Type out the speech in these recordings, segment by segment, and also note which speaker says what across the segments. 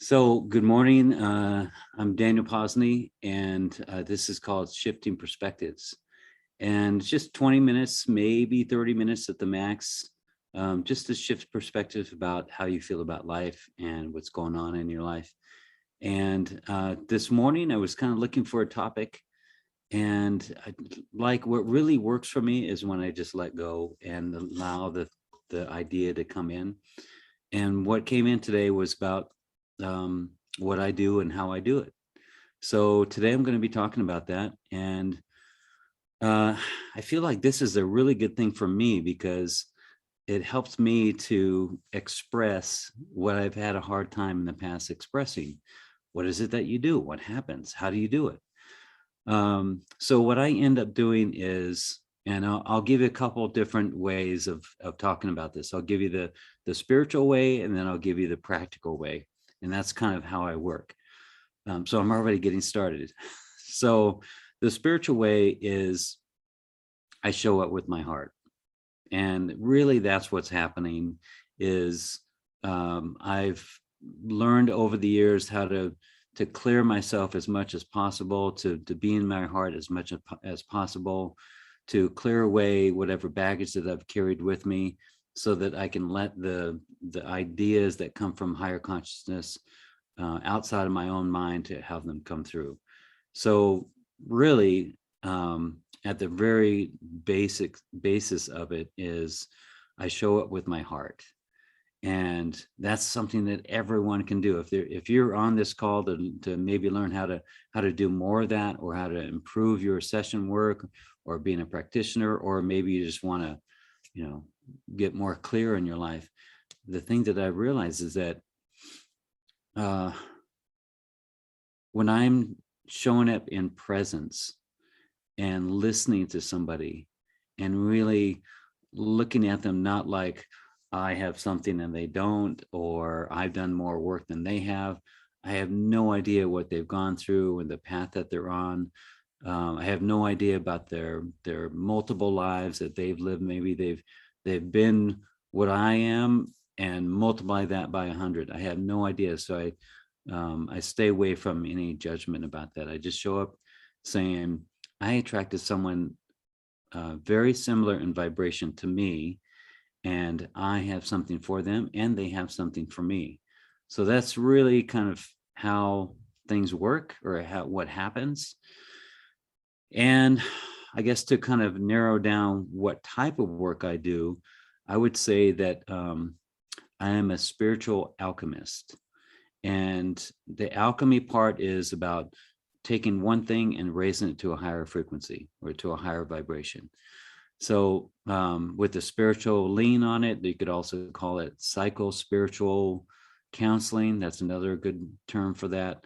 Speaker 1: So, good morning. I'm Daniel Posney, and this is called Shifting Perspectives. And it's just 20 minutes, maybe 30 minutes at the max, just to shift perspectives about how you feel about life and what's going on in your life. And this morning, I was kind of looking for a topic. And like what really works for me is when I just let go and allow the idea to come in. And what came in today was about what I do and how I do it. So today I'm going to be talking about that. And I feel like this is a really good thing for me because it helps me to express what I've had a hard time in the past expressing. What is it that you do? What happens? How do you do it? So what I end up doing is, and I'll give you a couple different ways of talking about this. I'll give you the spiritual way, and then I'll give you the practical way. And that's kind of how I work. So I'm already getting started. So the spiritual way is I show up with my heart. And really that's what's happening is I've learned over the years how to clear myself as much as possible, to be in my heart as much as possible, to clear away whatever baggage that I've carried with me so that I can let the ideas that come from higher consciousness outside of my own mind to have them come through. So really, at the very basic basis of it is I show up with my heart. And that's something that everyone can do. If you're on this call to maybe learn how to do more of that, or how to improve your session work, or being a practitioner, or maybe you just want to, get more clear in your life. The thing that I realize is that when I'm showing up in presence and listening to somebody and really looking at them, not like I have something and they don't, or I've done more work than they have. I have no idea what they've gone through and the path that they're on. I have no idea about their multiple lives that they've lived. Maybe they've been what I am and multiply that by 100. I have no idea. So I stay away from any judgment about that. I just show up saying, I attracted someone very similar in vibration to me, and I have something for them and they have something for me. So that's really kind of how things work, or what happens. And I guess to kind of narrow down what type of work I do, I would say that I am a spiritual alchemist. And the alchemy part is about taking one thing and raising it to a higher frequency or to a higher vibration. So with the spiritual lean on it, you could also call it psycho-spiritual counseling. That's another good term for that.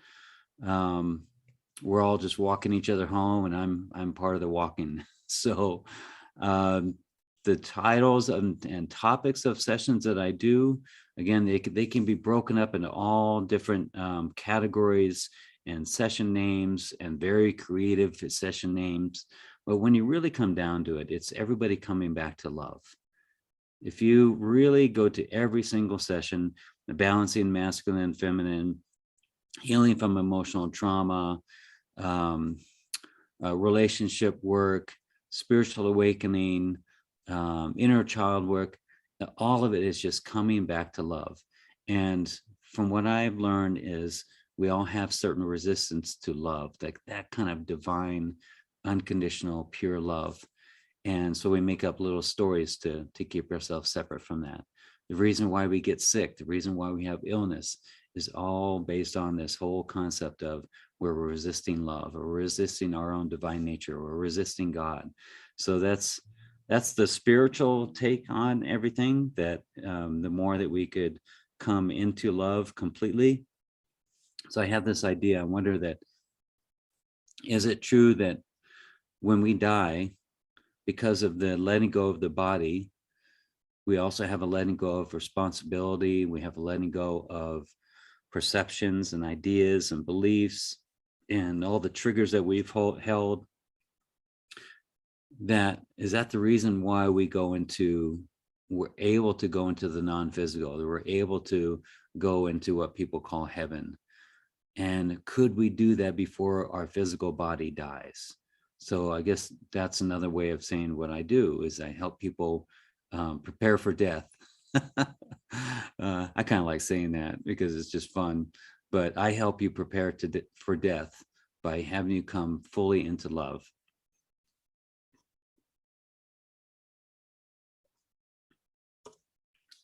Speaker 1: We're all just walking each other home, and I'm part of the walking. So the titles and topics of sessions that I do, again, they can be broken up into all different categories and session names, and very creative session names. But when you really come down to it, it's everybody coming back to love. If you really go to every single session, the balancing masculine and feminine, healing from emotional trauma, relationship work, spiritual awakening, inner child work, all of it is just coming back to love. And from what I've learned is we all have certain resistance to love, that kind of divine, unconditional, pure love. And so we make up little stories to keep ourselves separate from that. The reason why we get sick, the reason why we have illness, is all based on this whole concept of where we're resisting love, or we're resisting our own divine nature, or we're resisting God. So that's the spiritual take on everything, that the more that we could come into love completely. So I have this idea. I wonder that, is it true that when we die, because of the letting go of the body, we also have a letting go of responsibility. We have a letting go of perceptions and ideas and beliefs and all the triggers that we've held. Is that the reason why we go into we're able to go into the non-physical, that we're able to go into what people call heaven. And could we do that before our physical body dies? So I guess that's another way of saying what I do is I help people prepare for death. I kind of like saying that because it's just fun, but I help you prepare for death by having you come fully into love.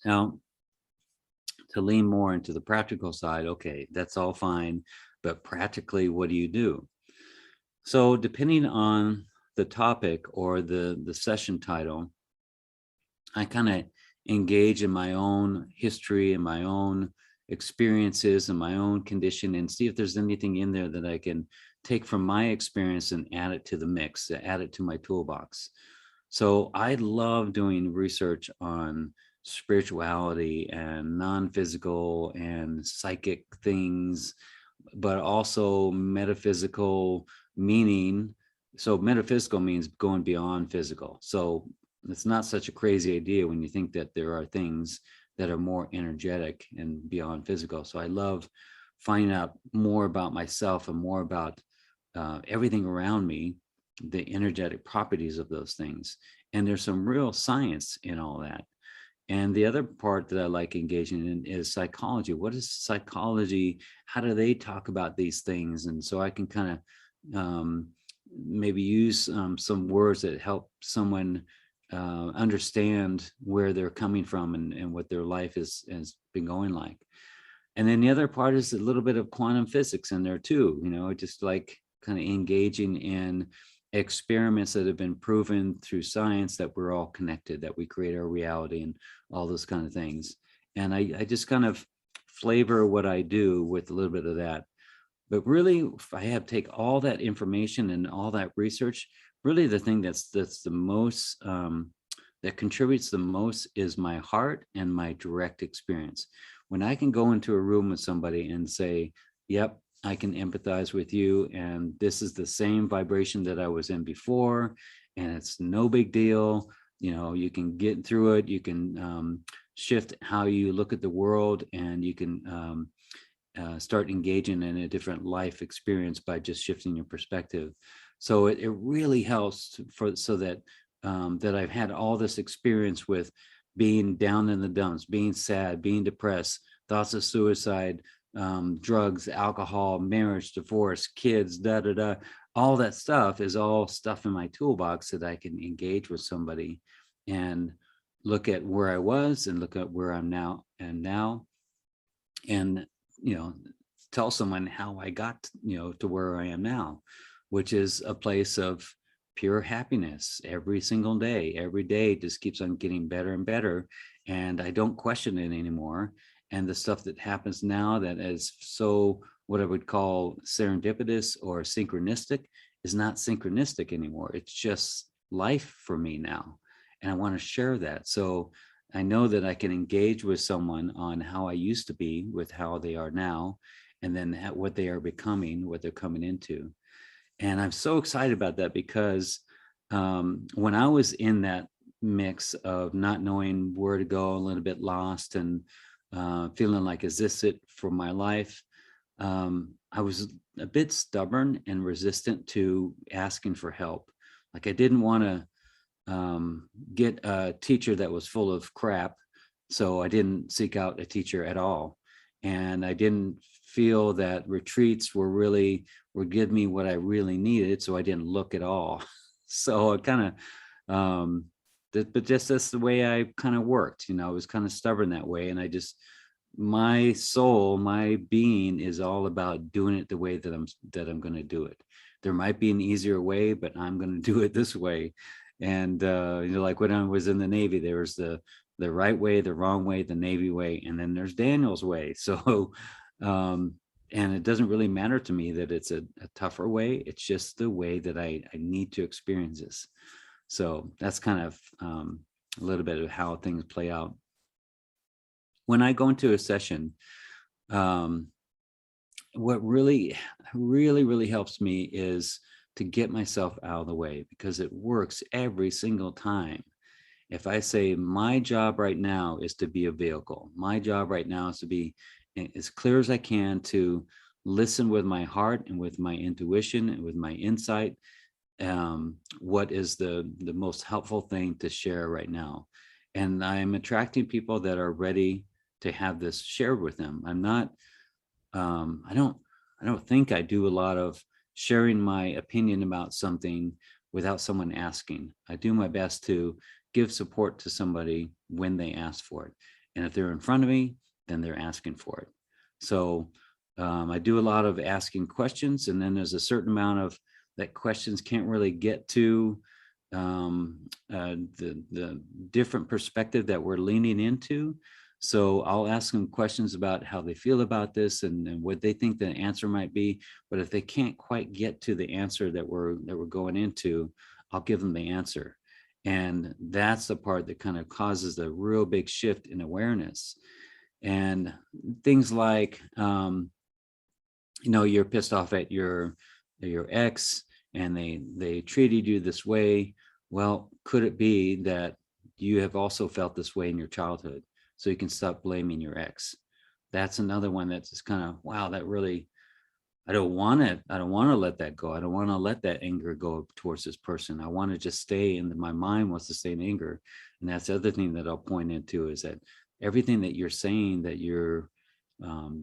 Speaker 1: Now, to lean more into the practical side, okay, that's all fine, but practically, what do you do? So depending on the topic or the session title, I kind of engage in my own history and my own experiences and my own condition and see if there's anything in there that I can take from my experience and add it to the mix, add it to my toolbox. So I love doing research on spirituality and non-physical and psychic things, but also metaphysical meaning. So metaphysical means going beyond physical. So it's not such a crazy idea when you think that there are things that are more energetic and beyond physical. So I love finding out more about myself and more about everything around me, the energetic properties of those things. And there's some real science in all that. And the other part that I like engaging in is psychology. What is psychology? How do they talk about these things? And so I can kind of maybe use some words that help someone understand where they're coming from and what their life has been going like. And then the other part is a little bit of quantum physics in there too, just like kind of engaging in experiments that have been proven through science that we're all connected, that we create our reality and all those kind of things. And I just kind of flavor what I do with a little bit of that. But really, if I have take all that information and all that research, really the thing that's the most, that contributes the most is my heart and my direct experience. When I can go into a room with somebody and say, yep, I can empathize with you, and this is the same vibration that I was in before, and it's no big deal. You can get through it. You can shift how you look at the world, and you can start engaging in a different life experience by just shifting your perspective. So it really helps so that that I've had all this experience with being down in the dumps, being sad, being depressed, thoughts of suicide, drugs, alcohol, marriage, divorce, kids, all that stuff is all stuff in my toolbox that I can engage with somebody and look at where I was and look at where I'm now and tell someone how I got to where I am now, which is a place of pure happiness every single day. Every day just keeps on getting better and better, and I don't question it anymore. And the stuff that happens now that is so what I would call serendipitous or synchronistic is not synchronistic anymore. It's just life for me now, and I want to share that. So I know that I can engage with someone on how I used to be with how they are now, and then what they are becoming, what they're coming into. And I'm so excited about that because when I was in that mix of not knowing where to go, a little bit lost, and feeling like, is this it for my life? I was a bit stubborn and resistant to asking for help. Like I didn't want to get a teacher that was full of crap. So I didn't seek out a teacher at all. And I didn't feel that retreats would give me what I really needed. So I didn't look at all. So it kind of, but just that's the way I kind of worked, I was kind of stubborn that way. And my soul, my being is all about doing it the way that I'm going to do it. There might be an easier way, but I'm going to do it this way. And like when I was in the Navy, there was the right way, the wrong way, the Navy way, and then there's Daniel's way. So and it doesn't really matter to me that it's a tougher way. It's just the way that I need to experience this. So that's kind of a little bit of how things play out. When I go into a session, what really helps me is to get myself out of the way, because it works every single time. If I say my job right now is to be a vehicle, my job right now is to be as clear as I can to listen with my heart and with my intuition and with my insight, what is the most helpful thing to share right now. And I'm attracting people that are ready to have this shared with them. I'm not, I don't think I do a lot of sharing my opinion about something without someone asking. I do my best to give support to somebody when they ask for it. And if they're in front of me, then they're asking for it. So I do a lot of asking questions, and then there's a certain amount of that questions can't really get to the different perspective that we're leaning into. So I'll ask them questions about how they feel about this and what they think the answer might be. But if they can't quite get to the answer that we're going into, I'll give them the answer. And that's the part that kind of causes a real big shift in awareness. And things like, you're pissed off at your ex and they treated you this way. Well, could it be that you have also felt this way in your childhood? So you can stop blaming your ex. That's another one that's just kind of, wow, that really, I don't want to let that go. I don't want to let that anger go towards this person. I want to just stay in my mind wants to stay in anger. And that's the other thing that I'll point into is that everything that you're saying that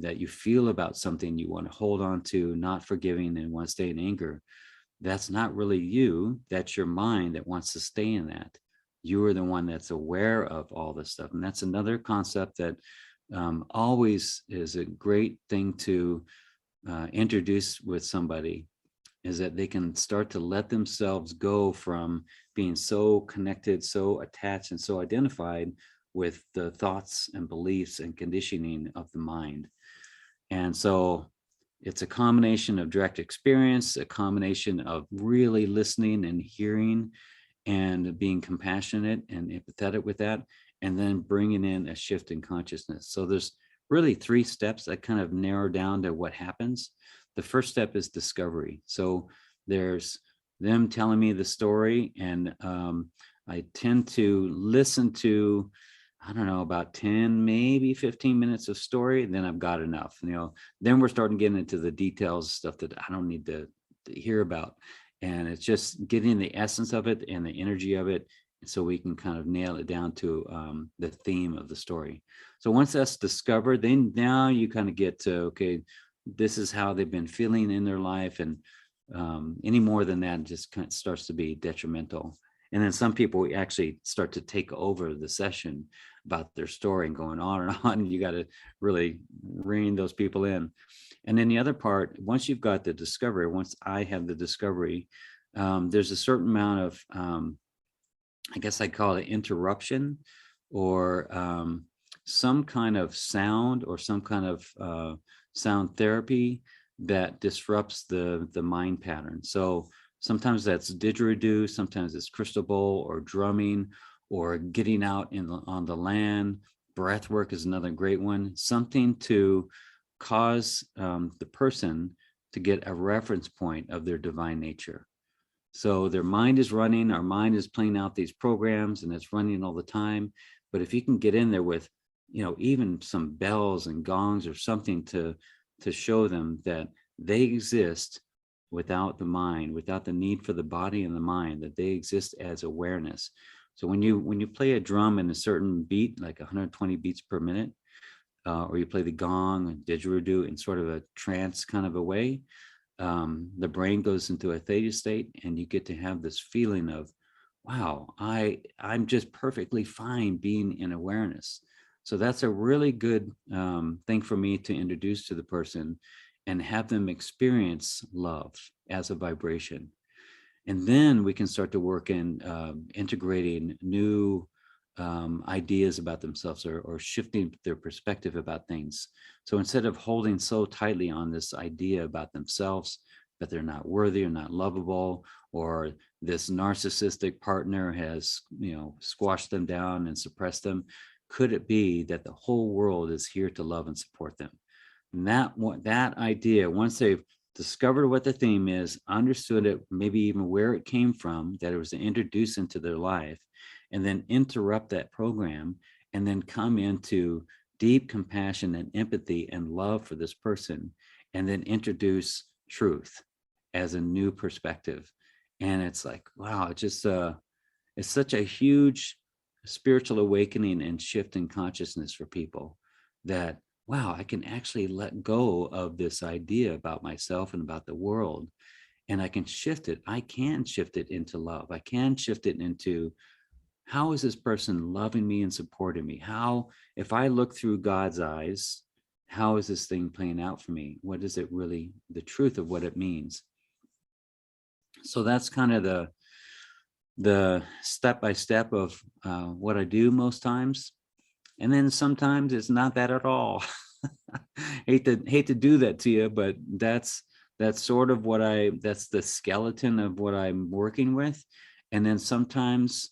Speaker 1: that you feel about something you want to hold on to, not forgiving and want to stay in anger, that's not really you. That's your mind that wants to stay in that. You are the one that's aware of all this stuff. And that's another concept that always is a great thing to introduce with somebody, is that they can start to let themselves go from being so connected, so attached, and so identified with the thoughts and beliefs and conditioning of the mind. And so it's a combination of direct experience, a combination of really listening and hearing and being compassionate and empathetic with that, and then bringing in a shift in consciousness. So there's really 3 steps that kind of narrow down to what happens. The first step is discovery. So there's them telling me the story, and I tend to listen to, I don't know, about 10, maybe 15 minutes of story, and then I've got enough. Then we're starting getting into the details, stuff that I don't need to hear about. And it's just getting the essence of it and the energy of it, so we can kind of nail it down to the theme of the story. So once that's discovered, then now you kind of get to, okay, this is how they've been feeling in their life. And any more than that just kind of starts to be detrimental. And then some people actually start to take over the session about their story and going on and on. You got to really rein those people in. And then the other part, once you've got the discovery, once I have the discovery, there's a certain amount of, I guess I'd call it interruption, or some kind of sound, or some kind of sound therapy that disrupts the mind pattern. So sometimes that's didgeridoo, sometimes it's crystal bowl or drumming, or getting out on the land. Breath work is another great one. Something to cause the person to get a reference point of their divine nature. So their mind is running, our mind is playing out these programs, and it's running all the time. But if you can get in there with, even some bells and gongs or something to show them that they exist without the mind, without the need for the body and the mind, that they exist as awareness. So when you play a drum in a certain beat, like 120 beats per minute, or you play the gong and didgeridoo in sort of a trance kind of a way, the brain goes into a theta state, and you get to have this feeling of, wow, I'm just perfectly fine being in awareness. So that's a really good thing for me to introduce to the person and have them experience love as a vibration. And then we can start to work in integrating new ideas about themselves, or shifting their perspective about things. So instead of holding so tightly on this idea about themselves, that they're not worthy or not lovable, or this narcissistic partner has, squashed them down and suppressed them, could it be that the whole world is here to love and support them? And that idea, once they've discovered what the theme is, understood it, maybe even where it came from, that it was introduced into their life, and then interrupt that program and then come into deep compassion and empathy and love for this person, and then introduce truth as a new perspective. And it's like, wow, it just it's such a huge spiritual awakening and shift in consciousness for people, that wow, I can actually let go of this idea about myself and about the world, and I can shift it. I can shift it into love. I can shift it into, how is this person loving me and supporting me? How, if I look through God's eyes, how is this thing playing out for me? What is it really, the truth of what it means? So that's kind of the step by step of what I do most times. And then sometimes it's not that at all. hate to do that to you, but that's sort of what that's the skeleton of what I'm working with. And then sometimes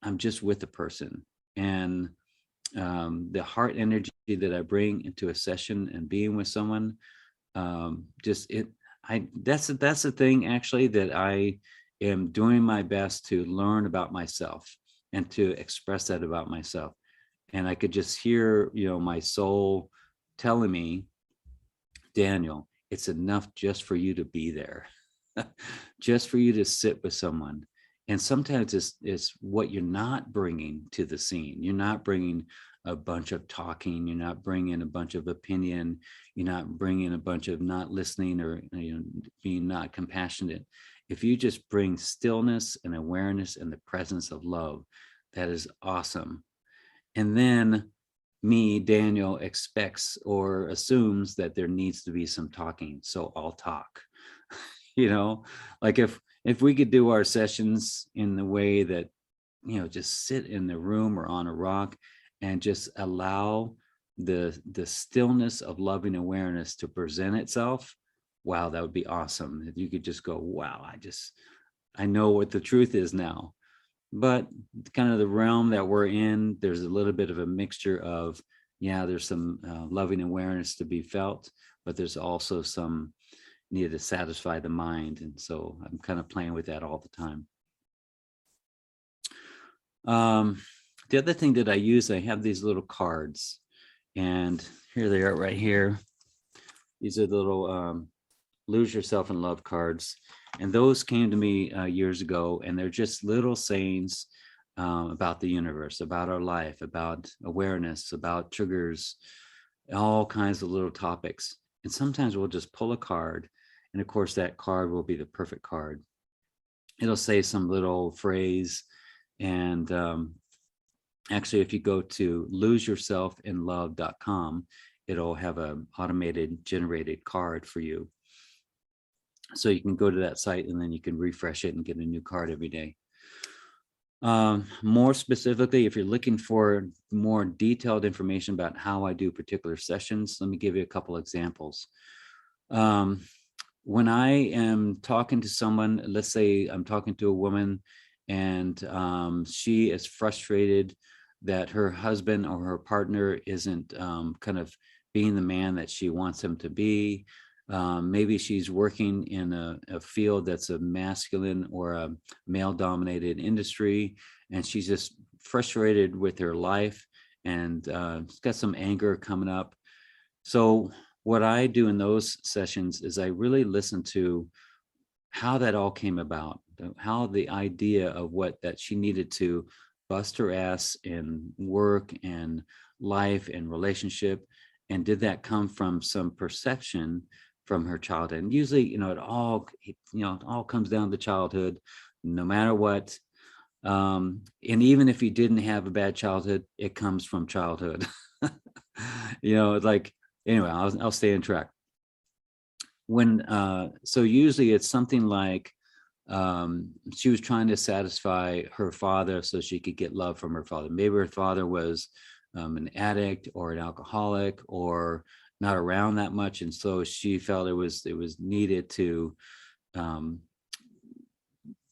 Speaker 1: I'm just with the person, and the heart energy that I bring into a session and being with someone, that's the thing actually, that I am doing my best to learn about myself and to express that about myself. And I could just hear, my soul telling me, Daniel, it's enough just for you to be there, just for you to sit with someone. And sometimes it's what you're not bringing to the scene. You're not bringing a bunch of talking. You're not bringing a bunch of opinion. You're not bringing a bunch of not listening, or being not compassionate. If you just bring stillness and awareness and the presence of love, that is awesome. And then me, Daniel, expects or assumes that there needs to be some talking. So I'll talk. Like if we could do our sessions in the way that, just sit in the room or on a rock and just allow the stillness of loving awareness to present itself, wow, that would be awesome. If you could just go, wow, I know what the truth is now. But kind of the realm that we're in, there's a little bit of a mixture of, there's some loving awareness to be felt, but there's also some need to satisfy the mind. And so I'm kind of playing with that all the time. The other thing that I use, I have these little cards, and here they are right here. These are the little lose yourself in love cards. And those came to me years ago, and they're just little sayings about the universe, about our life, about awareness, about triggers, all kinds of little topics. And sometimes we'll just pull a card, and of course that card will be the perfect card. It'll say some little phrase, and actually if you go to loseyourselfinlove.com, it'll have an automated generated card for you. So you can go to that site, and then you can refresh it and get a new card every day. More specifically, if you're looking for more detailed information about how I do particular sessions, let me give you a couple examples. When I am talking to someone, let's say I'm talking to a woman, and she is frustrated that her husband or her partner isn't kind of being the man that she wants him to be. Maybe she's working in a field that's a masculine or a male-dominated industry, and she's just frustrated with her life, and she's got some anger coming up. So what I do in those sessions is I really listen to how that all came about, how the idea of that she needed to bust her ass in work and life and relationship, and did that come from some perception from her childhood? And usually, it all comes down to childhood, no matter what. And even if you didn't have a bad childhood, it comes from childhood. Like, anyway, I'll stay on track. So usually it's something like she was trying to satisfy her father so she could get love from her father. Maybe her father was an addict or an alcoholic, or not around that much, and so she felt it was needed to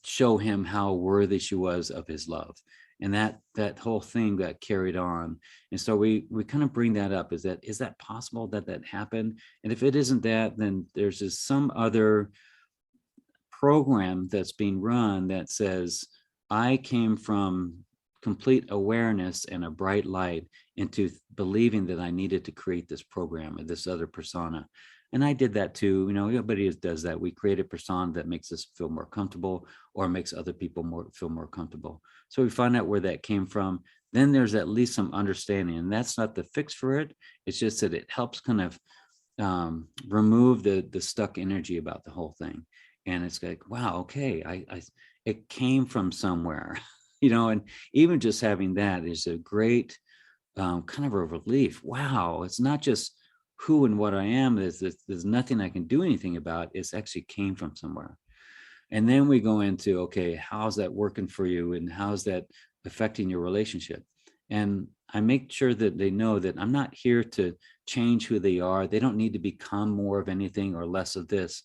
Speaker 1: show him how worthy she was of his love. And that whole thing got carried on. And so we kind of bring that up. Is that possible that happened? And if it isn't that, then there's just some other program that's being run that says, I came from complete awareness and a bright light into believing that I needed to create this program or this other persona. And I did that too. Everybody does that. We create a persona that makes us feel more comfortable or makes other people feel more comfortable. So we find out where that came from. Then there's at least some understanding, and that's not the fix for it. It's just that it helps kind of remove the stuck energy about the whole thing. And it's like, wow, okay, it came from somewhere, and even just having that is a great kind of a relief. Wow, it's not just who and what I am. There's nothing I can do anything about. It's actually came from somewhere. And then we go into, okay, how's that working for you, and how's that affecting your relationship? And I make sure that they know that I'm not here to change who they are. They don't need to become more of anything or less of this.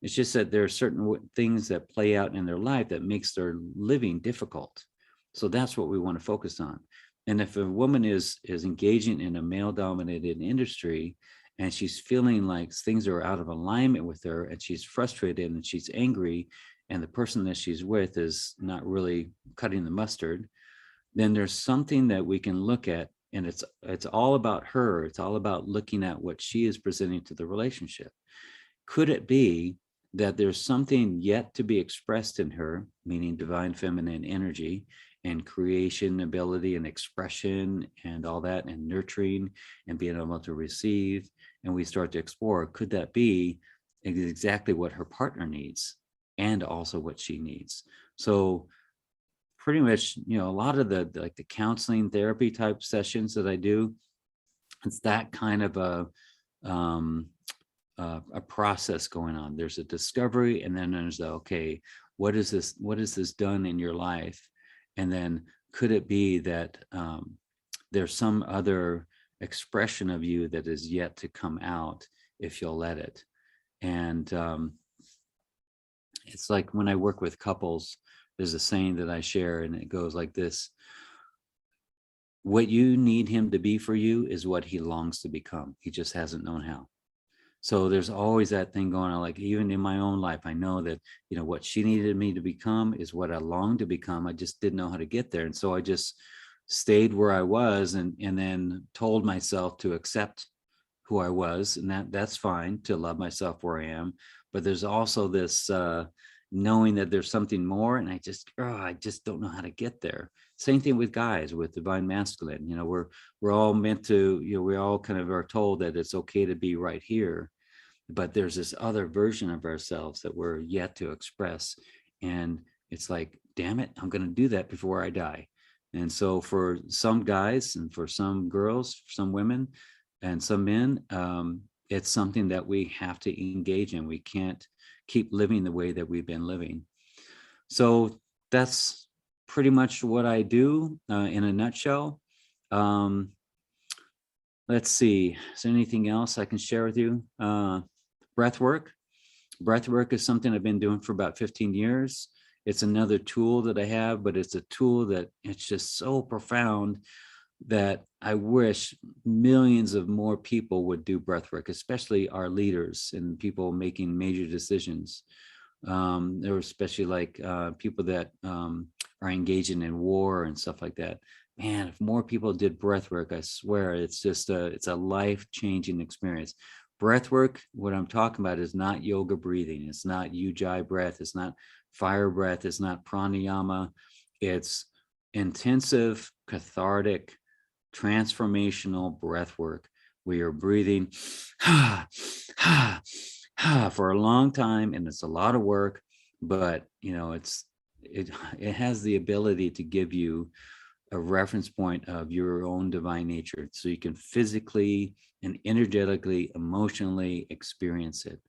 Speaker 1: It's just that there are certain things that play out in their life that makes their living difficult. So that's what we want to focus on. And if a woman is engaging in a male-dominated industry, and she's feeling like things are out of alignment with her, and she's frustrated and she's angry, and the person that she's with is not really cutting the mustard, then there's something that we can look at, and it's all about her. It's all about looking at what she is presenting to the relationship. Could it be that there's something yet to be expressed in her, meaning divine feminine energy and creation ability and expression and all that, and nurturing and being able to receive? And we start to explore, could that be exactly what her partner needs and also what she needs? So pretty much, a lot of the counseling therapy type sessions that I do, it's that kind of a process going on. There's a discovery, and then there's okay, what is this done in your life? And then could it be that there's some other expression of you that is yet to come out if you'll let it? And it's like when I work with couples, there's a saying that I share, and it goes like this: what you need him to be for you is what he longs to become. He just hasn't known how. So there's always that thing going on. Like even in my own life, I know that, what she needed me to become is what I longed to become. I just didn't know how to get there. And so I just stayed where I was, and then told myself to accept who I was. And that's fine, to love myself where I am. But there's also this knowing that there's something more, and I just don't know how to get there. Same thing with guys, with divine masculine. We're all meant to, we all kind of are told that it's okay to be right here, but there's this other version of ourselves that we're yet to express. And it's like, damn it, I'm going to do that before I die. And so for some guys, and for some girls, some women, and some men, it's something that we have to engage in. We can't keep living the way that we've been living. So that's pretty much what I do in a nutshell. Let's see, is there anything else I can share with you? Breath work. Breath work is something I've been doing for about 15 years. It's another tool that I have, but it's a tool that it's just so profound that I wish millions of more people would do breath work, especially our leaders and people making major decisions. There were especially like people that are engaging in war and stuff like that. Man, if more people did breath work, I swear it's just it's a life-changing experience. Breath work, what I'm talking about, is not yoga breathing. It's not ujjayi breath. It's not fire breath. It's not pranayama. It's intensive, cathartic, transformational breath work where you're breathing for a long time, and it's a lot of work, but it has the ability to give you a reference point of your own divine nature, so you can physically and energetically, emotionally experience it.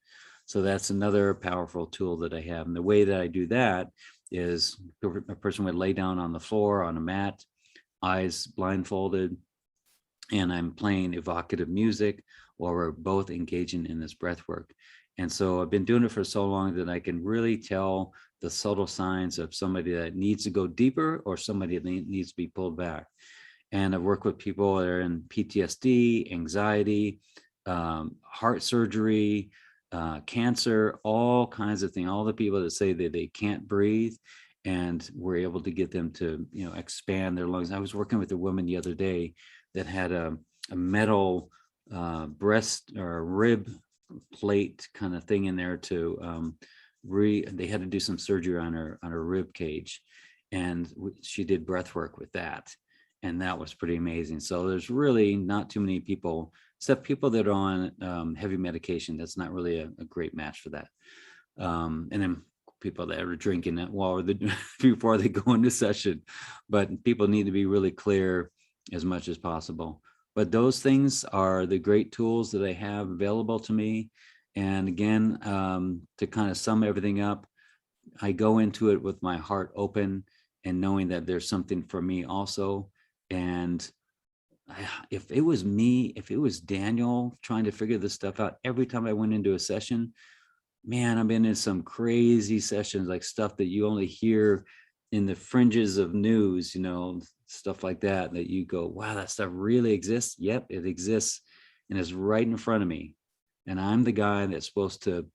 Speaker 1: So that's another powerful tool that I have. And the way that I do that is a person would lay down on the floor on a mat, eyes blindfolded, and I'm playing evocative music while we're both engaging in this breath work. And so I've been doing it for so long that I can really tell the subtle signs of somebody that needs to go deeper or somebody that needs to be pulled back. And I've worked with people that are in PTSD, anxiety, heart surgery, cancer, all kinds of things, all the people that say that they can't breathe. and we're able to get them to, expand their lungs. I was working with a woman the other day that had a metal breast or rib plate kind of thing in there to they had to do some surgery on her rib cage, and she did breath work with that, and that was pretty amazing. So there's really not too many people, except people that are on heavy medication. That's not really a great match for that. And then people that are drinking it while before they go into session. But people need to be really clear as much as possible. But those things are the great tools that I have available to me. And again, to kind of sum everything up, I go into it with my heart open and knowing that there's something for me also. And if it was me, if it was Daniel trying to figure this stuff out, every time I went into a session, man, I've been in some crazy sessions, like stuff that you only hear in the fringes of news, stuff like that, that you go, wow, that stuff really exists. Yep, it exists. And it's right in front of me. And I'm the guy that's supposed to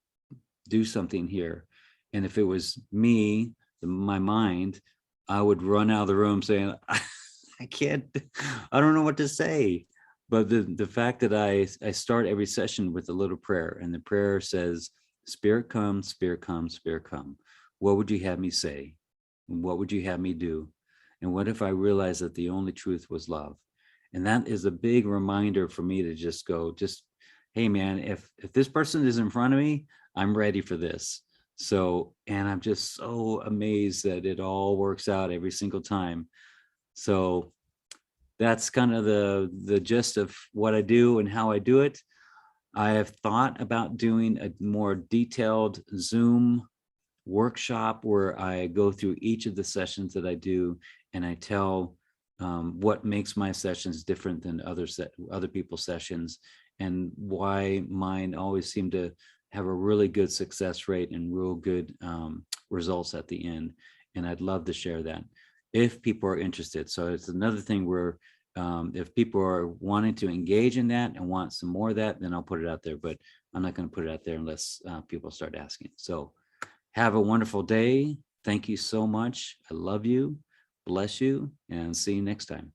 Speaker 1: do something here. And if it was me, my mind, I would run out of the room saying, I don't know what to say. But the fact that I start every session with a little prayer, and the prayer says, Spirit come, Spirit come, Spirit come. What would you have me say? What would you have me do? And what if I realized that the only truth was love? And that is a big reminder for me to just go, hey man, if this person is in front of me, I'm ready for this. So, and I'm just so amazed that it all works out every single time. So that's kind of the gist of what I do and how I do it. I have thought about doing a more detailed Zoom workshop where I go through each of the sessions that I do, and I tell what makes my sessions different than other people's sessions, and why mine always seem to have a really good success rate and real good results at the end. And I'd love to share that if people are interested. So it's another thing where if people are wanting to engage in that and want some more of that, then I'll put it out there, but I'm not going to put it out there unless people start asking. So have a wonderful day. Thank you so much. I love you. Bless you, and see you next time.